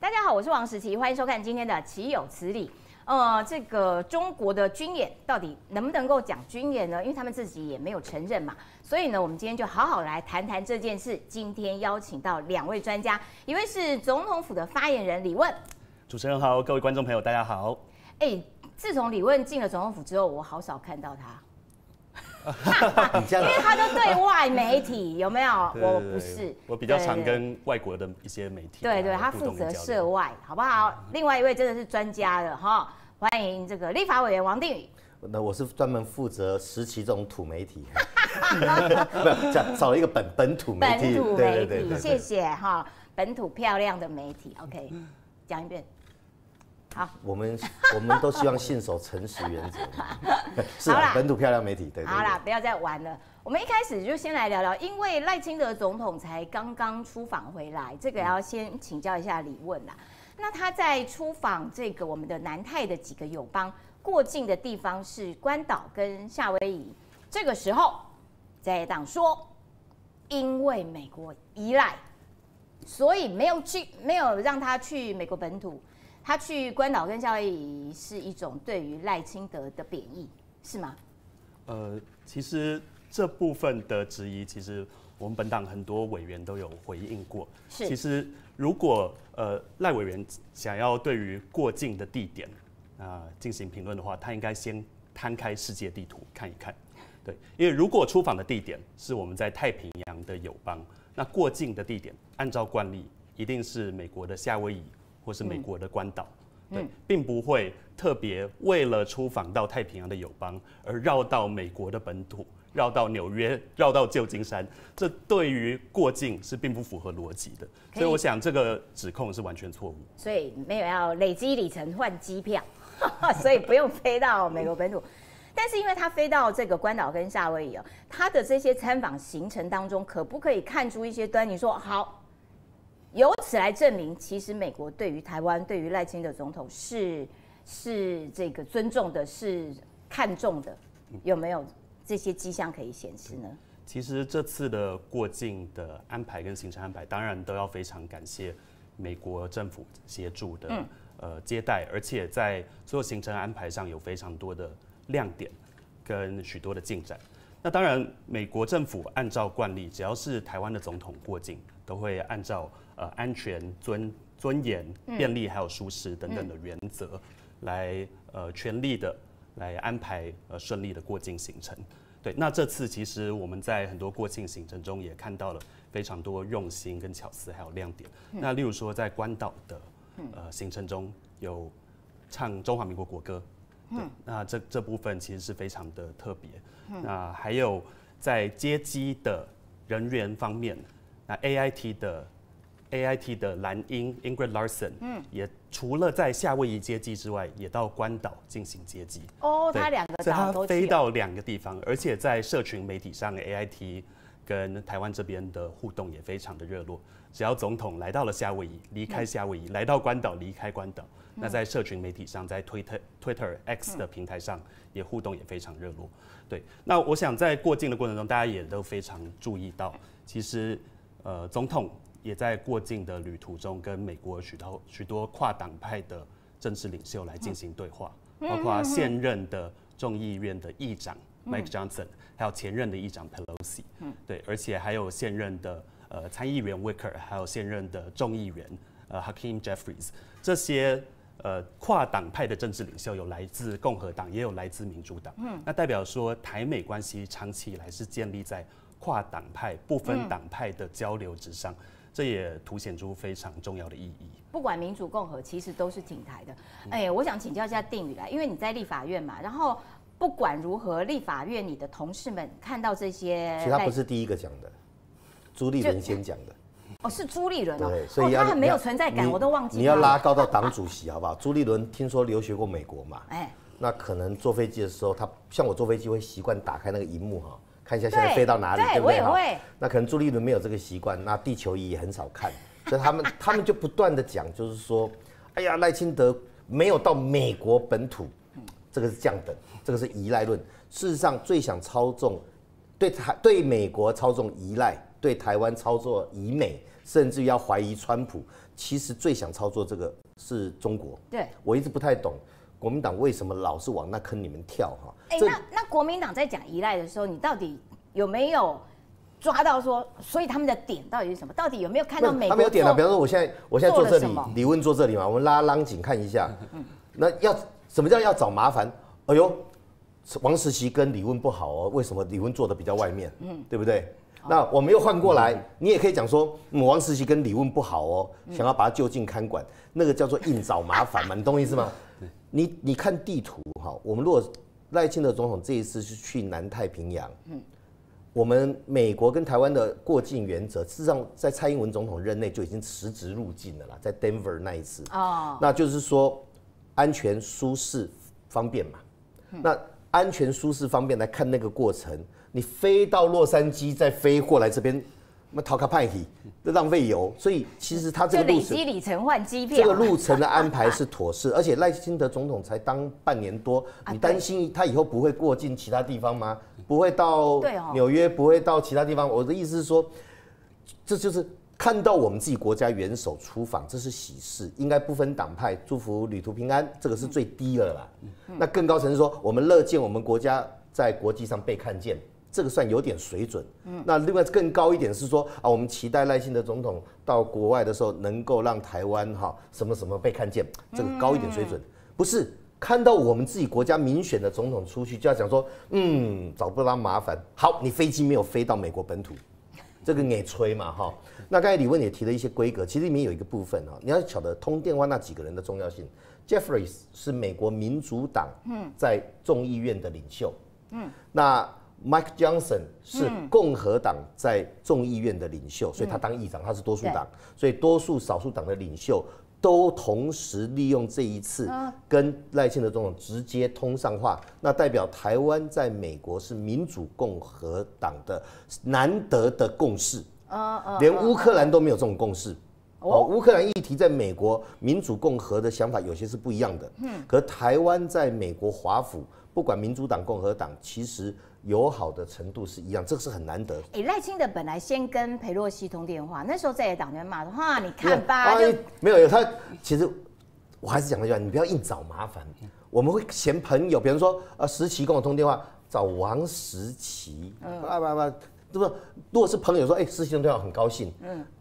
大家好，我是王时琪，欢迎收看今天的《岂有此理》。这个中国的军演到底能不能够讲军演呢？因为他们自己也没有承认嘛，所以呢，我们今天就好好来谈谈这件事。今天邀请到2位专家，一位是总统府的发言人李问。主持人好，各位观众朋友，大家好。自从李问进了总统府之后，我好少看到他。因为他都对外媒体有没有？我不是，我比较常跟外国的一些媒体。对，他负责涉外，好不好？另外一位真的是专家了哈，欢迎这个立法委员王定宇。那我是专门负责时期这种土媒体，不找了一个本土媒体。本土媒体，谢谢哈，本土漂亮的媒体。OK， 讲一遍。好，我们都希望信守诚实原则。是啊，本土漂亮媒体。对。好啦，不要再玩了。我们一开始就先来聊聊，因为赖清德总统才刚刚出访回来，这个要先请教一下李问啦。那他在出访这个我们的南太的几个友邦过境的地方是关岛跟夏威夷，这个时候在野党说，因为美国依赖，所以没有让他去美国本土。他去关岛跟夏威夷是一种对于赖清德的贬义，是吗？其实这部分的质疑，其实我们本党很多委员都有回应过。其实如果赖委员想要对于过境的地点进行评论的话，他应该先摊开世界地图看一看。对，因为如果出访的地点是我们在太平洋的友邦，那过境的地点按照惯例一定是美国的夏威夷。或是美国的关岛，对，并不会特别为了出访到太平洋的友邦而绕到美国的本土，绕到纽约，绕到旧金山，这对于过境是并不符合逻辑的。所以我想这个指控是完全错误。所以没有要累积里程换机票，所以不用飞到美国本土。但是因为他飞到这个关岛跟夏威夷他的这些参访行程当中，可不可以看出一些端倪？说好。由此来证明，其实美国对于台湾、对于赖清德总统是这个尊重的，是看重的，有没有这些迹象可以显示呢？其实这次的过境的安排跟行程安排，当然都要非常感谢美国政府协助的接待，而且在所有行程安排上有非常多的亮点跟许多的进展。那当然，美国政府按照惯例，只要是台湾的总统过境，都会按照安全、尊严、便利还有舒适等等的原则，来全力的来安排顺利的过境行程。对，那这次其实我们在很多过境行程中也看到了非常多用心跟巧思还有亮点。那例如说在关岛的行程中有唱中华民国国歌。对，那这部分其实是非常的特别。那还有在接机的人员方面，那 AIT 的蓝英 Ingrid Larson，也除了在夏威夷接机之外，也到关岛进行接机。他2个岛都去。他飞到2个地方，而且在社群媒体上 ，AIT 跟台湾这边的互动也非常的热络。只要总统来到了夏威夷，离开夏威夷，来到关岛，离开关岛，那在社群媒体上，在 Twitter X 的平台上，也互动也非常热络。对，那我想在过境的过程中，大家也都非常注意到，其实总统也在过境的旅途中，跟美国许多跨党派的政治领袖来进行对话，包括现任的众议院的议长 Mike Johnson， 还有前任的议长 Pelosi，对，而且还有现任的参议员 Wicker， 还有现任的众议员Hakeem Jeffries， 这些跨党派的政治领袖有来自共和党，也有来自民主党。那代表说台美关系长期以来是建立在跨党派、不分党派的交流之上，这也凸显出非常重要的意义。不管民主共和，其实都是挺台的。我想请教一下定宇啦，因为你在立法院嘛，然后不管如何，立法院你的同事们看到这些，其实他不是第一个讲的，朱立伦先讲的。是朱立伦对，所以他很没有存在感，我都忘记。你要拉高到党主席好不好？朱立伦听说留学过美国嘛，那可能坐飞机的时候，他像我坐飞机会习惯打开那个荧幕看一下现在飞到哪里，对不对？我也会。那可能朱立伦没有这个习惯，那地球仪也很少看，所以他们就不断的讲，就是说，哎呀，赖清德没有到美国本土，这个是降等，这个是依赖论。事实上，最想操纵对美国操纵依赖，对台湾操作以美，甚至要怀疑川普，其实最想操作这个是中国。对，我一直不太懂国民党为什么老是往那坑里面跳哈。那国民党在讲依赖的时候，你到底有没有抓到说，所以他们的点到底是什么？到底有没有看到美国？他没有点啊，比方说我现在坐这里，李问坐这里嘛，我们拉拉紧看一下。那什么叫要找麻烦？哎呦，王时齐跟李问不好哦，为什么李问坐的比较外面？对不对？那我们又换过来，你也可以讲说，王时齐跟李问不好哦，想要把他就近看管，那个叫做硬找麻烦嘛，你懂我意思吗？你看地图哈，我们如果赖清德总统这一次是去南太平洋，我们美国跟台湾的过境原则，事实上在蔡英文总统任内就已经实质入境了啦，在 Denver 那一次，那就是说安全、舒适、方便嘛。那安全、舒适、方便来看那个过程，你飞到洛杉矶再飞过来这边，那逃卡派去，浪费油。所以其实他这个路程，就累积里程换机票，这个路程的安排是妥适，而且赖清德总统才当半年多，你担心他以后不会过境其他地方吗？不会到纽约，不会到其他地方。我的意思是说，这就是看到我们自己国家元首出访，这是喜事，应该不分党派，祝福旅途平安，这个是最低了啦。那更高层是说，我们乐见我们国家在国际上被看见，这个算有点水准。那另外更高一点是说啊，我们期待赖清德总统到国外的时候，能够让台湾什么什么被看见，这个高一点水准，不是。看到我们自己国家民选的总统出去，就要讲说，找不到麻烦。好，你飞机没有飞到美国本土，这个给吹嘛哈。那刚才李问也提了一些规格，其实里面有一个部分你要晓得通电话那几个人的重要性。Jeffries 是美国民主党在众议院的领袖，那 Mike Johnson 是共和党在众议院的领袖，所以他当议长，他是多数党，所以多数少数党的领袖。都同时利用这一次跟赖清德总统直接通上话，那代表台湾在美国是民主共和党的难得的共识，连乌克兰都没有这种共识。乌克兰议题在美国民主共和的想法有些是不一样的，可台湾在美国华府，不管民主党、共和党，其实友好的程度是一样，这个是很难得。赖清德本来先跟裴洛西通电话，那时候在野党员骂说：“哈，你看吧，就没有他。其实我还是讲那句话，你不要硬找麻烦。我们会嫌朋友，比如说时齐跟我通电话，找王时齐，对不？如果是朋友说，时齐通电话很高兴，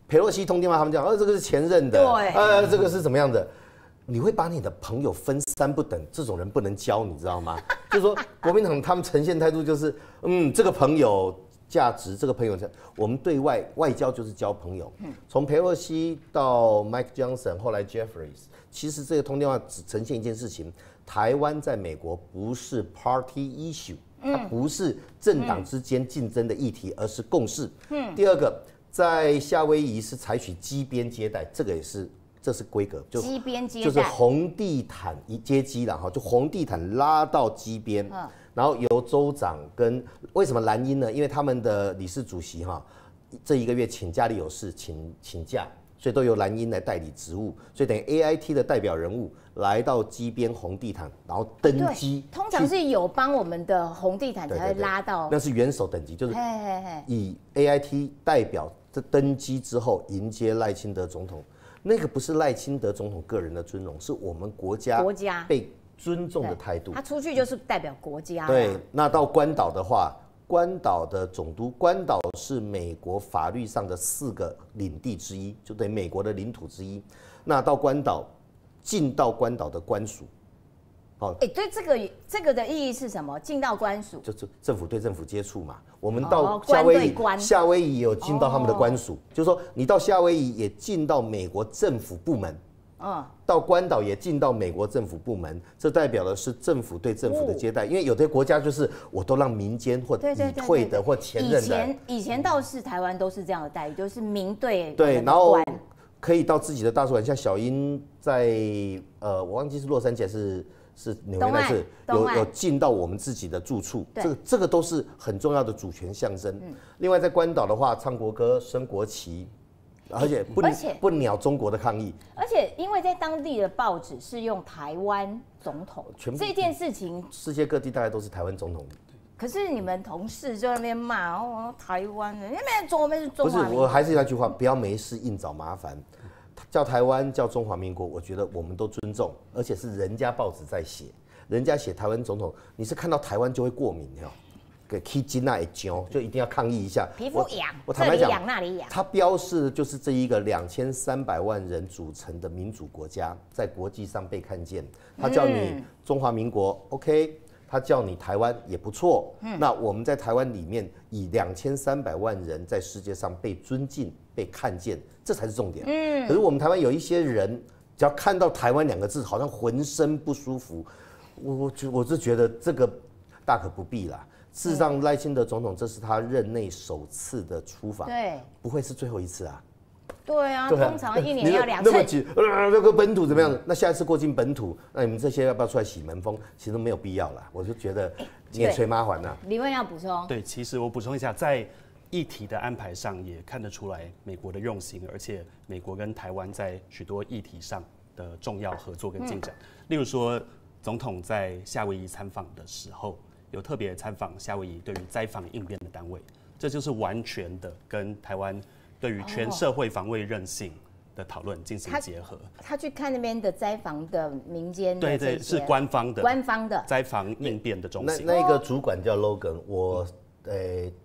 裴洛西通电话，他们讲，这个是前任的，对，这个是怎么样的？你会把你的朋友分三不等，这种人不能交，你知道吗？就是说，国民党他们呈现态度就是，这个朋友价值，这个朋友，我们对外交就是交朋友。从裴洛西到 Mike Johnson， 后来 Jeffries， 其实这个通电话只呈现一件事情：台湾在美国不是 party issue， 它不是政党之间竞争的议题，而是共识。第二个，在夏威夷是采取机边接待，这是规格，机边接待就是红地毯接机啦，就红地毯拉到机边，然后由州长跟为什么蓝鹰呢？因为他们的理事主席这一个月请家里有事请假，所以都由蓝鹰来代理职务，所以等于 AIT 的代表人物来到机边红地毯，然后登机。通常是有帮我们的红地毯才会拉到，那是元首等级，就是以 AIT 代表这登机之后迎接赖清德总统。那个不是赖清德总统个人的尊荣，是我们国家被尊重的态度。他出去就是代表国家。对，那到关岛的话，关岛的总督，关岛是美国法律上的4个领地之一，就等于美国的领土之一。那到关岛，进到关岛的官署。对这个的意义是什么？进到官署，就是政府对政府接触嘛。我们到夏威夷也有进到他们的官署，就是说你到夏威夷也进到美国政府部门，到关岛也进到美国政府部门，这代表的是政府对政府的接待。因为有些国家就是我都让民间或已退的或前任的，以前倒是台湾都是这样的待遇，就是民对然后可以到自己的大使馆，像小英在我忘记是洛杉矶还是纽约那次有进到我们自己的住处，这个都是很重要的主权象征。另外在关岛的话，唱国歌、升国旗，而且不鸟中国的抗议。而且因为在当地的报纸是用台湾总统，这件事情世界各地大概都是台湾总统。可是你们同事就在那边骂台湾人，因为我们是中华民国。不是，我还是那句话，不要没事硬找麻烦。叫台湾叫中华民国，我觉得我们都尊重，而且是人家报纸在写，人家写台湾总统，你是看到台湾就会过敏哦，给 K 金那一揪就一定要抗议一下，皮肤痒，我坦白讲，这里痒那里痒。它标示的就是这一个2300万人组成的民主国家，在国际上被看见。他叫你中华民国，OK， 他叫你台湾也不错。那我们在台湾里面以2300万人在世界上被尊敬、被看见，这才是重点。可是我们台湾有一些人，只要看到台湾2个字，好像浑身不舒服。我是觉得这个大可不必啦。事实上，赖清德总统这是他任内首次的出访，对，不会是最后一次啊。对啊，对啊通常1年要2那么次。急，那个本土怎么样？那下一次过境本土，那你们这些要不要出来洗门风？其实都没有必要啦。我就觉得你也吹麻烦呐。李问要补充。对，其实我补充一下，在议题的安排上也看得出来美国的用心，而且美国跟台湾在许多议题上的重要合作跟进展。例如说，总统在夏威夷参访的时候，有特别参访夏威夷对于灾防应变的单位，这就是完全的跟台湾对于全社会防卫韧性的讨论进行结合。他去看那边的灾防的民间的，对，是官方的灾防应变的中心。那个主管叫 Logan， 我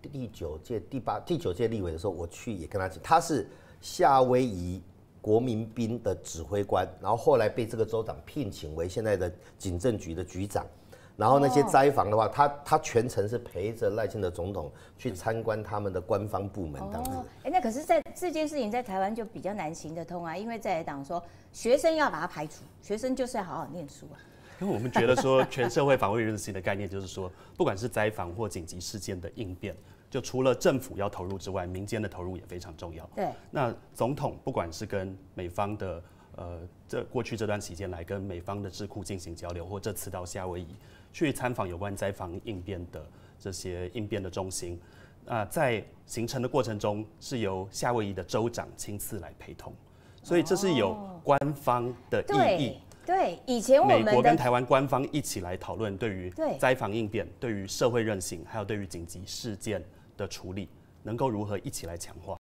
第九届立委的时候，我去也跟他讲，他是夏威夷国民兵的指挥官，然后后来被这个州长聘请为现在的警政局的局长。然后那些灾防的话，他全程是陪着赖清德总统去参观他们的官方部门这样子。那可是在这件事情在台湾就比较难行得通啊，因为在野党说学生要把它排除，学生就是要好好念书啊。因为我们觉得说全社会防卫韧性的概念就是说，不管是灾防或紧急事件的应变，就除了政府要投入之外，民间的投入也非常重要。对，那总统不管是跟美方的过去这段期间来跟美方的智库进行交流，或这次到夏威夷去参访有关灾防应变的这些应变的中心，在行程的过程中是由夏威夷的州长亲自来陪同，所以这是有官方的意义。对，以前我们美国跟台湾官方一起来讨论对于对灾防应变、对于社会韧性，还有对于紧急事件的处理，能够如何一起来强化。